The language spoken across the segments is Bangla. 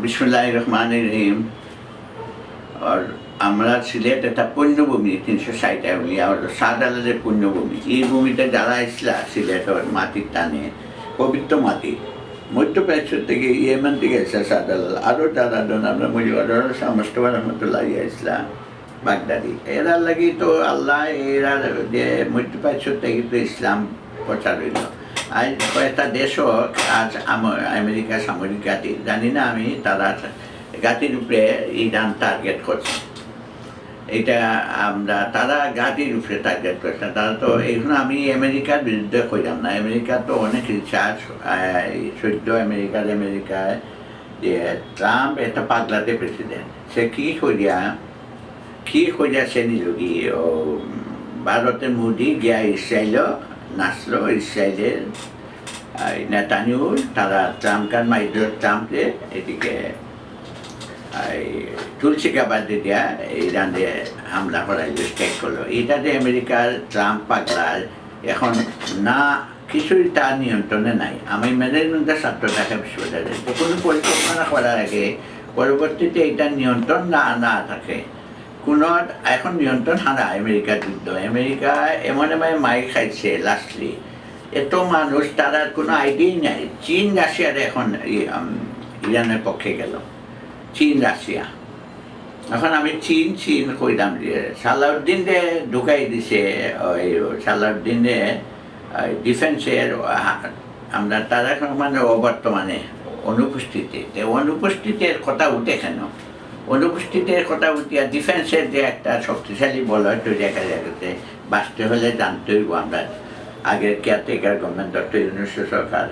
বিসমুল্লাহির রহমানির রহিম। আর আমরা সিলেট একটা পুণ্যভূমি 360 আউলিয়া শাহজালালের পুণ্যভূমি। এই ভূমিতে যারা ইসলা সিলেটের মাটির টানে পবিত্র মাটি মধ্যপ্রাচ্য থেকে ইয়েমেন থেকে এসে শাহজালাল আরও যারা আমরা মুজিবুর সমস্তবা রহমতুল্লাহ ইসলাম বাগদাদি এরা লাগি তো আল্লাহ এরা যে মধ্যপ্রাচ্য থেকে তো ইসলাম প্রচার হইল। আজ কয়েকটা দেশও আজ আমেরিকা সামরিক ঘাঁটি জানি না আমি তারা ঘাঁটির উপরে ইরান টার্গেট করছে। এটা আমরা তারা ঘাঁটির উপরে টার্গেট করছে। তারা তো এখন আমি আমেরিকার বিরুদ্ধে কইলাম না, আমেরিকা তো অনেক রিসার্চ সদ্য আমেরিকায় যে ট্রাম্প একটা পাগলাতে প্রেসিডেন্ট, সে কি করিয়া সে নিযোগী ও ভারতের মোদি গিয়া ইসরায়েলও নাচলো। ইসরায়েলের নেতানিয়াহু তারা ট্রাম্পকার মাইদ্র ট্রাম্পে এদিকে তুলসিকা বাদ দিয়া ইরানে হামলা করার স্ট্রাইক করলো। এটাতে আমেরিকার ট্রাম্প পাগলার এখন না কিছুই তার নিয়ন্ত্রণে নাই। আমি ম্যানেজমেন্টের ছাত্র ঢাকা বিশ্ববিদ্যালয়ে তো কোনো পরিকল্পনা করার আগে পরবর্তীতে এটা নিয়ন্ত্রণ না থাকে কোনো এখন নিয়ন্ত্রণ হারা আমেরিকার যুদ্ধ। আমেরিকা এমন মাইক খাইছে লাস্টলি, এত মানুষ তারা কোনো আইডিয়াই নাই। চীন রাশিয়ার এখন ইরানের পক্ষে গেল, চীন রাশিয়া। এখন আমি চীন কইলাম যে সালাউদ্দিনে ঢুকাই দিছে ওই সালাউদ্দিনে ডিফেন্সের আমরা তারা এখন মানে অবর্তমানে অনুপস্থিতির কথা উঠে কেন? অনুপস্থিতির কথা উঠিয়া ডিফেন্সের যে একটা শক্তিশালী বলয় তৈরি দেখা যাচ্ছে বাঁচতে হলে জানতে হইব আমরা। আগের কেয়ারটেকার গভর্নমেন্ট ডক্টর ইউনূস সরকার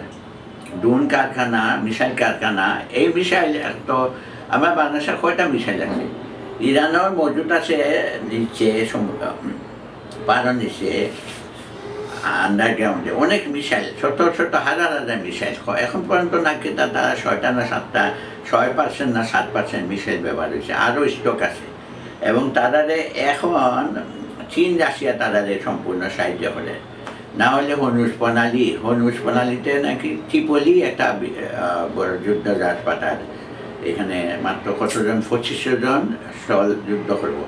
ড্রোন কারখানা, মিসাইল কারখানা, এই মিসাইল তো আমার বাংলাদেশের কয়টা মিসাইল আছে? ইরানের মজুদ আছে নিচে পাহাড়ের নিচে আন্ডারগ্রাউন্ডে অনেক মিসাইল, ছোট হাজার মিসাইল। এখন পর্যন্ত নাকি তারা 6টা না 7টা 6% না 7% মিসাইল ব্যবহার হয়েছে, আরও স্টক আছে। এবং তারারে এখন চীন রাশিয়া তারারে সম্পূর্ণ সাহায্য করে। না হলে হনুষ প্রণালীতে নাকি ত্রিপলি একটা বড় যুদ্ধ জাহাজ পাঠার, এখানে মাত্র কতজন 2500 জন স্থল যুদ্ধ করব।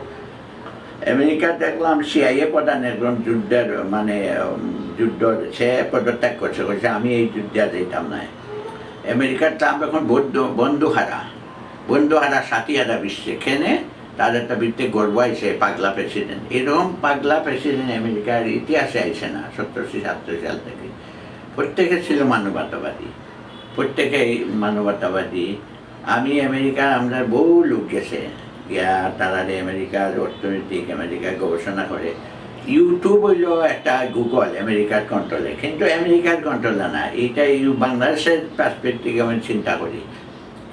আমেরিকা দেখলাম CIA প্রধান একজন যুদ্ধের যুদ্ধ সে পদত্যাগ করছে, আমি এই যুদ্ধে যেতাম না। আমেরিকার ট্রাম্প এখন বন্ধুহারা সাথী হারা বিশ্বে খেনে তার একটা বৃত্তে গর্ব আইসে পাগলা প্রেসিডেন্ট। এরকম পাগলা প্রেসিডেন্ট আমেরিকার ইতিহাসে আইসে না 70-70 সাল থেকে। প্রত্যেকে ছিল মানবতাবাদী। আমি আমরা বহু লোক গেছে গিয়া তারারে আমেরিকার অর্থনৈতিক আমেরিকা গবেষণা করে। ইউটিউব হইল একটা গুগল আমেরিকার কন্ট্রোলে, কিন্তু আমেরিকার কন্ট্রোলে না। এইটা বাংলাদেশের পার্সপেক্টিভ আমি চিন্তা করি।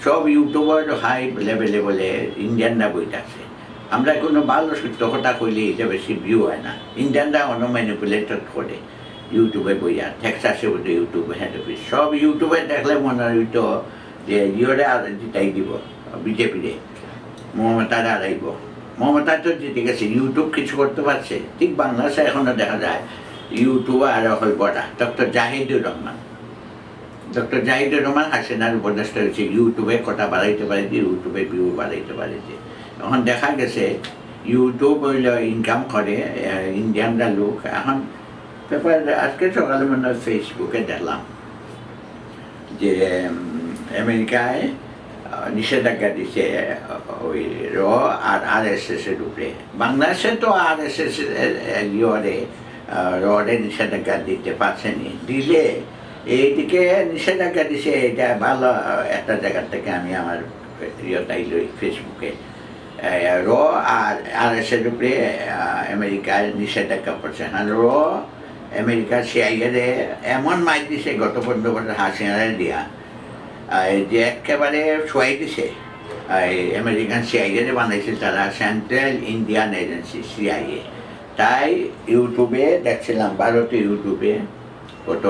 সব ইউটিউবার হাই লেভেলে বলে ইন্ডিয়ানরা বইটাছে। আমরা কোনো ভালো সত্য কথা কইলে এটা বেশি ভিউ হয় না। ইন্ডিয়ানরা ম্যানিপুলেটেড করে ইউটিউবে বইয়া, টেক্সাসে বলতে ইউটিউবে সব ইউটিউবে দেখলে মনে হইতো যে ইয়োরে আর জিতাই দিব বিজেপিরে, মমতারা হারাইব। মমতা তো জিতে গেছে, ইউটিউব কিছু করতে পারছে। ঠিক বাংলাদেশে এখনও দেখা যায় ইউটিউবে আর হল বড়া ডক্টর জাহিদুর রহমান হাসিনার উপদেষ্টা হয়েছে ইউটিউবে কথা বাড়াইতে পারেছে, ইউটিউবে ভিউ বাড়াইতে পারেছে। এখন দেখা গেছে ইউটিউব হইল ইনকাম করে ইন্ডিয়ানরা লোক। এখন পেপার আজকে সকালে মনে হয় ফেসবুকে দেখলাম যে আমেরিকায় নিষেধাজ্ঞা দিচ্ছে ওই আর RSS এর উপরে। বাংলাদেশে তো RSS রে নিষেধাজ্ঞা দিতে পারছেনি, দিলে এইদিকে নিষেধাজ্ঞা দিছে। এটা ভালো একটা জায়গার থেকে আমি আমার ইয়েটাই লই ফেসবুকে আর RSS এর উপরে আমেরিকার নিষেধাজ্ঞা করছে। আমেরিকার CIA এমন মাইক দিছে গত 15 বছর হাসিনারে দিয়া যে একেবারে শোয়াই দিছে। আমেরিকান CIA বানাইছে তারা সেন্ট্রাল ইন্ডিয়ান এজেন্সি CIA। তাই ইউটিউবে দেখছিলাম, ভারতীয় ইউটিউবে গত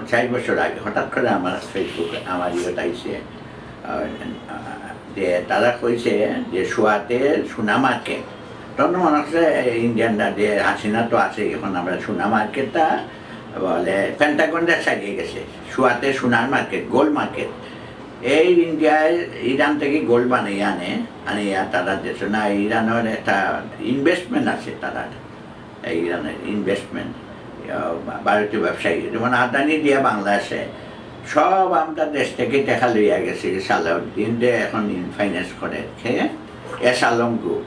4 বছর আগে হঠাৎ করে আমার ফেসবুকে আমার আইছে যে তারা কইছে যে সোয়াতে সোনা মার্কেট। তখন মনে হচ্ছে ইন্ডিয়ানরা যে হাসিনা তো আছে, এখন আমরা সোনা মার্কেটটা বলে পেন্টাগনটা সাজিয়ে গেছে। সোয়াতে সোনার মার্কেট, গোল্ড মার্কেট। এই ইন্ডিয়ায় ইরান থেকে গোল্ড বানিয়ে আনিয়া তারা দেশ না, ইরানের একটা ইনভেস্টমেন্ট আছে তারা, এই ইরানের ইনভেস্টমেন্ট ভারতীয় ব্যবসায়ী যেমন আদানি দিয়া বাংলাদেশে সব আমরা দেশ থেকে টাকা লইয়া গেছি। সালাউদ্দিন যে এখন ফাইন্যান্স করে এস আলম গ্রুপ,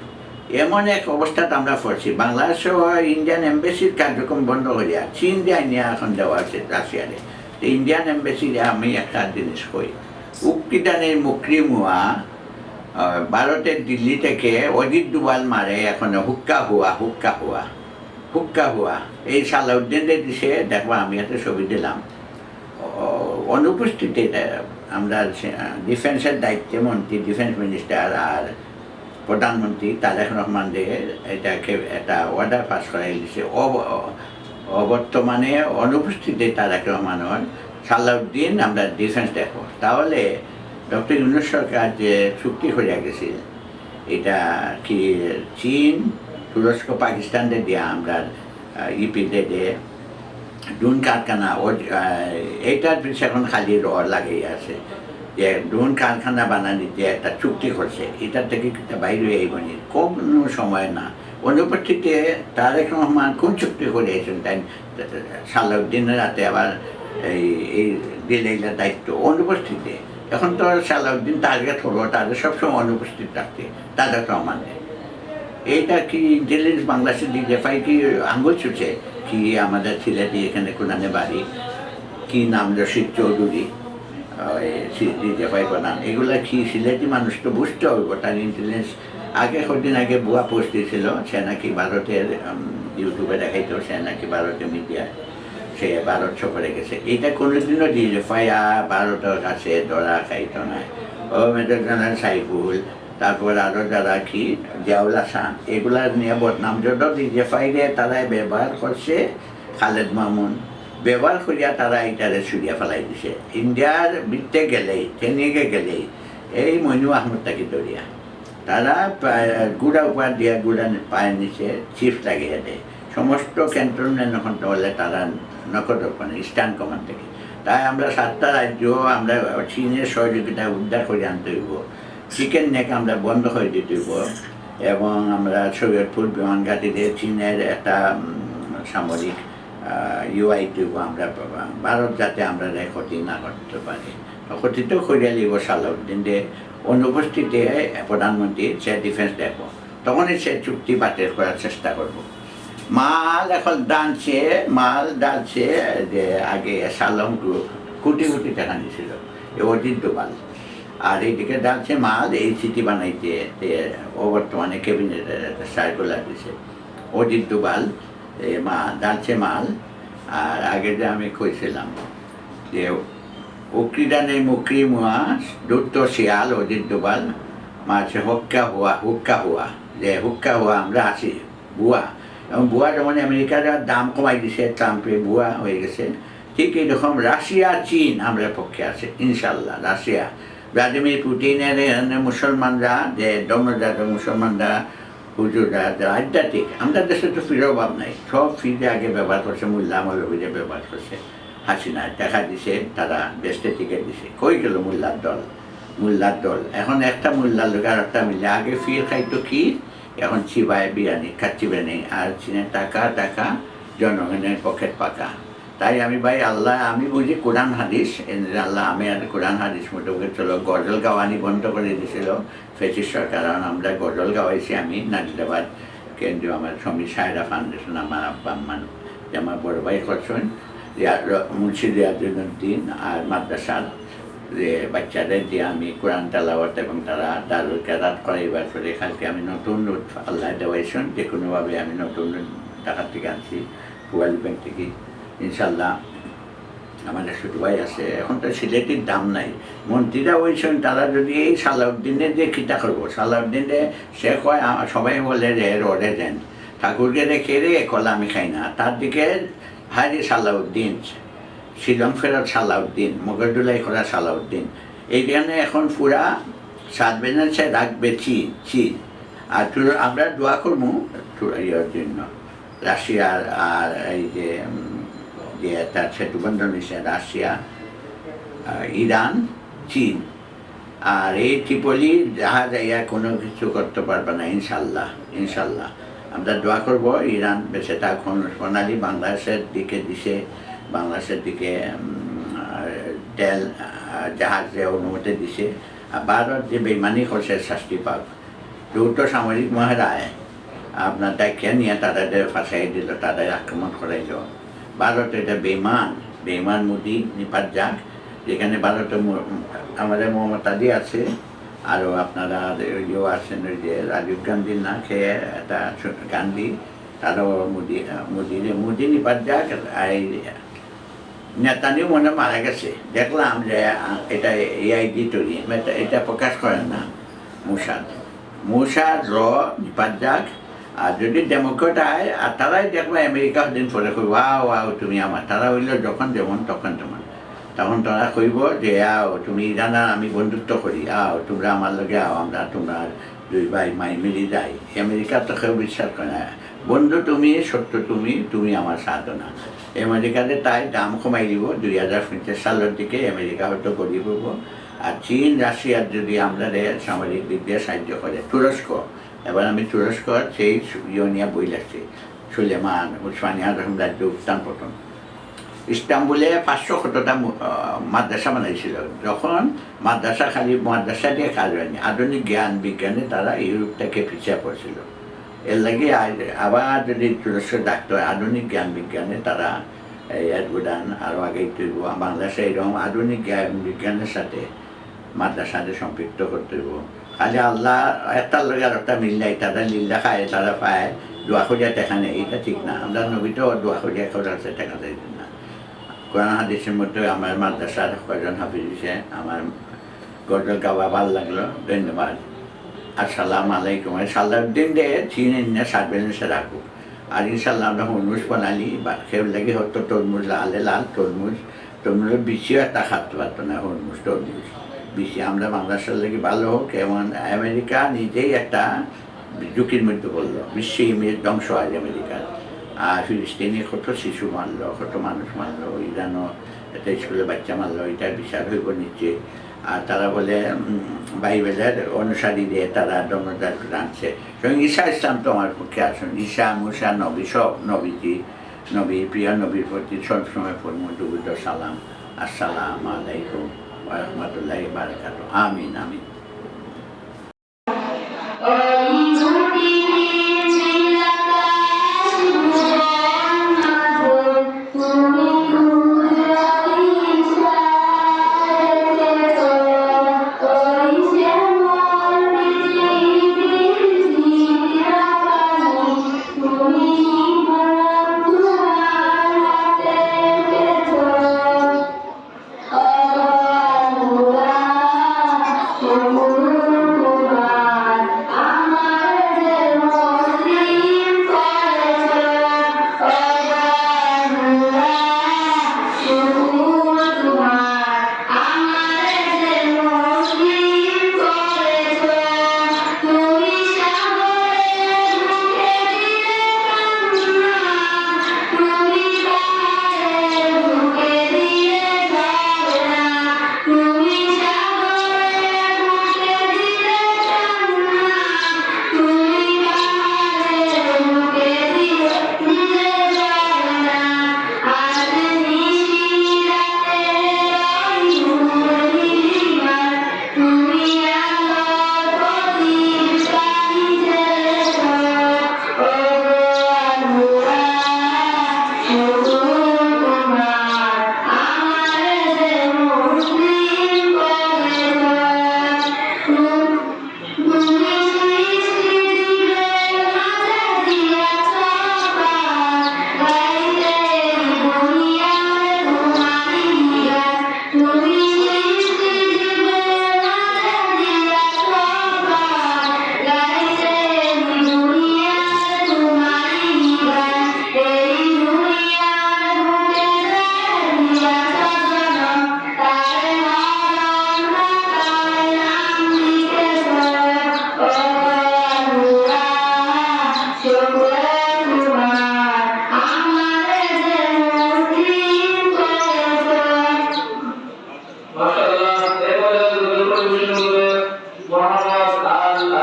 এমন এক অবস্থাতে আমরা পড়ছি। বাংলাদেশেও ইন্ডিয়ান এম্বাসির কার্যক্রম বন্ধ করিয়া চীন দিয়ে নিয়ে এখন দেওয়া আছে রাশিয়ারে। ইন্ডিয়ান এম্বাসি আমি একটা জিনিস কই, উক্তিদানের মুকরিমুয়া ভারতের দিল্লি থেকে অজিত ডুবাল মারে এখন হুক্কা হুয়া এই সালাউদ্দিনের দিছে দেখবা, আমি একটা ছবি দিলাম অনুপস্থিতি। আমরা ডিফেন্সের দায়িত্বে মন্ত্রী, ডিফেন্স মিনিস্টার আর প্রধানমন্ত্রী তারেক রহমান দিয়ে এটাকে একটা অর্ডার পাস করাই দিছে অবর্তমানে অনুপস্থিতি তারেক রহমানের সালাউদ্দিন আমরা ডিফেন্স দেখো। তাহলে ডক্টর ইউনূস সরকার যে চুক্তি হয়ে গেছে, এটা কি চীন, তুরস্ক, পাকিস্তানদের দিয়ে আমরা ইপিতে দিয়ে ড্রোন কারখানা এইটার পিছিয়ে এখন খালি লাগিয়ে আছে যে ড্রোন কারখানা বানানিতে একটা চুক্তি করছে, এটার থেকে বাইরে আইবনি কোনো সময় না। অনুপস্থিতিতে তারেক রহমান কোন চুক্তি করেছেন তাই সালাউদ্দিনের হাতে আবার এই দিল্লির দায়িত্ব অনুপস্থিতি। এখন তো সালাউদ্দিন টার্গেট হলো তাদের সবসময় অনুপস্থিত থাকতে তারেক রহমানের। এইটা কি ইন্টেলিজেন্স বাংলাদেশের ডিজেফাই কি আঙ্গুল ছুটছে কি আমাদের সিলেটি এখানে কোরআনে বাড়ি কি নাম রশিদ চৌধুরী ডিজেফাই প্রধান, এগুলা কি সিলেটি মানুষ তো বুঝতে হবে তার ইন্টেলিজেন্স। আগে কদিন আগে বুয়া পোস্ট দিয়েছিল, সে নাকি ভারতের ইউটিউবে দেখাইতো, সে নাকি ভারতের মিডিয়ায় সে ভারত সফরে গেছে। এটা কোনোদিনও ডিজেফাই ভারতের কাছে ধরা খাইতো না। ও মেজর জেনারেল সাইফুল, তারপর আরও যারা কি জিয়াউল হাসান, এগুলা নিয়ে বদনাম যত ডিজেফাইরে তারা ব্যবহার করছে, খালেদ মামুন ব্যবহার করিয়া তারা এইটারে ছুড়িয়া ফেলাই দিছে। ইন্ডিয়ার বৃত্তে গেলেই ট্রেনিংয়ে গেলেই এই মইনু আহমদ তাকে ধরিয়া তারা গুড়া উপহার দিয়া গুড়া পায়ের নিচে চিপস লাগিয়ে দেয়। সমস্ত ক্যান্টনমেন্ট এখন হলে তারা নকদর্পণে ইস্টার্ন কমান্ড থেকে। তাই আমরা 7টা রাজ্য আমরা চীনের সহযোগিতা উদ্ধার করে আনতে হইব, চিকেন নেক আমরা বন্ধ করে দিতে হইব, এবং আমরা সৈয়দপুর বিমান ঘাটিতে চীনের একটা সামরিক ইউআই দিব আমরা ভারত, যাতে আমরা ক্ষতি না করতে পারি। ক্ষতি তো করিয়া লিব সালাউদ্দিন যে অনুপস্থিতি প্রধানমন্ত্রী সে ডিফেন্স দেখব, তখনই সে চুক্তি বাতিল করার চেষ্টা করব। মাল এখন ডালছে যে আগে সালম গ্রুপ কোটি কোটি টাকা নিয়েছিল অজিত ডোভাল, আর এইদিকে ডালছে মাল এই সিটি বানাইতে বর্তমানে ক্যাবিনেটের একটা সার্কুলার দিছে অজিত ডোভাল ডালছে মাল। আর আগে যে আমি কইছিলাম যে উক্রিদানে মুক্রি মুয়া দুত্ত শিয়াল অজিত ডোভাল মারছে হুক্কা হুয়া যে হুক্কা হুয়া আমরা আছি বুয়া, এবং বুয়া যেমন আমেরিকার দাম কমাই দিছে, ট্রাম্পে বুয়া হয়ে গেছে, ঠিক এইরকম রাশিয়া চীন আমরা পক্ষে আছে ইনশাল্লাহ। রাশিয়া ভ্লাদিমির পুতিনের মুসলমানরা যে ধর্মজাত মুসলমানরা হুজুররা যারা আধ্যাত্মিক, আমাদের দেশে তো ফিরে অভাব নাই, সব ফিরে আগে ব্যবহার করছে, মোল্লা মৌলবীরে ব্যবহার করছে, হাসিনা দেখা দিছে, তারা বেস্টে টিকিট দিছে, কই গেল মোল্লার দল। এখন একটা মোল্লার লোক আর একটা মিলে আগে ফির খাইতো কি, এখন চিবায় বিরিয়ানি খাচ্ছি বিরিয়ানি, আর চীনের টাকা জনগণের পকেট পাকা। তাই আমি ভাই আল্লাহ আমি বুঝি কোরআন হাদিস, আল্লাহ আমি আর কোরআন হাদিস মোটামুটি চলো। গজল গাওয়ানি বন্ধ করে দিয়েছিল ফেসিস সরকার, কারণ আমরা গজল গাওয়াইছি আমি নাজিরাবাদ কেন্দ্রীয় আমার স্বামী সায়রা ফাউন্ডেশন, আমার আব্বা আম্মান যে আমার বড় ভাই করছেন মুন্সি রিয়াজুদ্দিন আর মাদ্রাসার যে বাচ্চাদের দিয়ে আমি কোরআন তেলাওয়াত এবং তারা দারুল কেরাত করাইবার পরে কালকে আমি নতুন নোট আল্লাহ দেওয়াইছেন, যে কোনোভাবে আমি নতুন টাকার থেকে আনছি ওয়ার্ল্ড ব্যাংক থেকে ইনশাল্লাহ। আমাদের ছোটো ভাই আছে, এখন তো সিলেটির দাম নাই, মন্ত্রীরা হয়েছেন, তারা যদি এই সালাউদ্দিনের যে খিতা করবো, সালাউদ্দিনে সে কয় সবাই বলে রে রোডে দেন ঠাকুরকে রেখে রে কলা আমি খাই না, তার দিকে হারি সালাউদ্দিন, শিলং ফেরত সালাউদ্দিন, মগরদুলাই করা সালাউদ্দিন, এইখানে এখন পুরা সাতবেনের সে রাখবে চীন। আর আমরা দোয়া করবো ইয়ের জন্য রাশিয়ার, আর এই যে তার সেতুবন্ধ নিছে রাশিয়া, ইরান, চীন, আর এই ট্রিপলি যাহা যাইয়া কোনো কিছু করতে পারবে না ইনশাল্লাহ। ইনশাল্লাহ আমরা দোয়া করব ইরান বেঁচে থাকুন। সোনালি বাংলাদেশের দিকে দিছে, বাংলাদেশের দিকে তেল জাহাজ যে অনুমতি দিছে। আর ভারত যে বেইমানি করছে শাস্তি পাক। দ্রুত সামরিক মহড়ায় আপনার ডাকিয়া নিয়ে তাদের ফাঁসাই দিল, তাদের আক্রমণ করাইল। ভারত এটা বেইমান মোদি নিপাত যাক। যেখানে ভারতে আমাদের মমতাদি আছে, আরও আপনারা ইয়েও আছেন, ওই যে রাজীব গান্ধীর না খেয়ে একটা গান্ধী, তারও মোদি নিপাত যাক। এই নেতানিও মনে মারা গেছে। দেখলাম যে এটা এআইডি তৈরি, এটা প্রকাশ করেন না মুসাদ নিপাত যাক। আর যদি ডেমোক্রেট আয়, আর তারাই দেখবো আমেরিকা দিন পরে কইব ওয়াও তুমি আমার, তারা হইল যখন যেমন তখন তেমন। তখন তারা কইব যে তুমি জানা আমি বন্ধুত্ব করি, তোমরা আমার লগে আমরা তোমরা দুই ভাই মাই মিলি যাই। আমেরিকা তো কেউ বিশ্বাস করে না। বন্ধু তুমি, সত্য তুমি আমার সাধনা। আমেরিকাতে তাই দাম কমাই দিব 2050 সালের দিকে। আমেরিকা হয়তো গরিব হব। আর চীন রাশিয়ার যদি আমাদের সামরিক দিক দিয়ে সাহায্য করে। তুরস্ক, এবার আমি তুরস্ক সেই ইউনিয়া বই লাগছি, সুলেমান উসমানিয়া রাজ্য উত্থান পতন। ইস্তাম্বুলে 500 মাদ্রাসা বানাইছিল। যখন মাদ্রাসা দিয়ে কাজ হয়নি, আধুনিক জ্ঞান বিজ্ঞানে তারা ইউরোপ থেকে পিছিয়ে পড়ছিল। এর লাগে আবার যদি তুরস্ক ডাকতে হয় আধুনিক জ্ঞান বিজ্ঞানে, তারা অবদান আরও আগে তৈব। বাংলাদেশে এরকম আধুনিক জ্ঞান বিজ্ঞানের সাথে মাদ্রাসাতে সম্পৃক্ত করতে হইব। খালি আল্লাহ একটার লগে আর একটা মিল্লাই, তারা লিল্লা খায়, তারা পায়, দোয়া খোঁজা টেকা নেই, এটা ঠিক না। আমরা নবীতেও দোয়া খোঁজা করাছে, টেকা দেয় না। কোরআন হাদিসের মধ্যে আমার মাদ্রাসার কয়জন হাফিজ দিছে। আমার গজল গাওয়া ভালো লাগলো, ধন্যবাদ। আসসালামু আলাইকুম। সালাউদ্দিন দে চীন সার্ভেলেন্সে রাখুক। আর ইনশাল্লাহ আমরা হরমুজ বানালি বা খেয়ে লাগে হতো তরমুজ, লাল তরমুজ বেশিও একটা খাতে পারতো না। তরমুজ বেশি আমরা বাংলাদেশের লাগে ভালো হোক। এমন আমেরিকা নিজেই একটা ঝুঁকির মধ্যে পড়লো, বিশ্ব ইমেজ ধ্বংস হয় আমেরিকার। আর ফিলিস্তিনি কত শিশু মারলো, কত মানুষ মারলো, ইরানও একটা স্কুলে বাচ্চা মারলো, এটার বিচার হইব নিচ্ছে। আর তারা বলে বাইবেলের অনুসারীদের তারা দমদার আনছে। ঈসা ইসলাম তো আমার পক্ষে আসুন। ঈসা মুসা নবী, সব নবী প্রিয় নবীর প্রতি সবসময় দুর্দ সালাম। আসসালামু আলাইকুম ওয়া রাহমাতুল্লাহি ওয়া বারাকাতুহু। আমিন আমিন।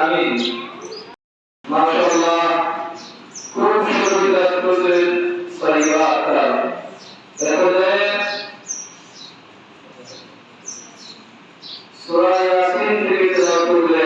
আমিন। মাশাআল্লাহ, খুব সুন্দর বিদাত করলেন সাইয়্যিদা। দেখা যায় সূরা ইয়াসিন থেকে তেলাওয়াত করলে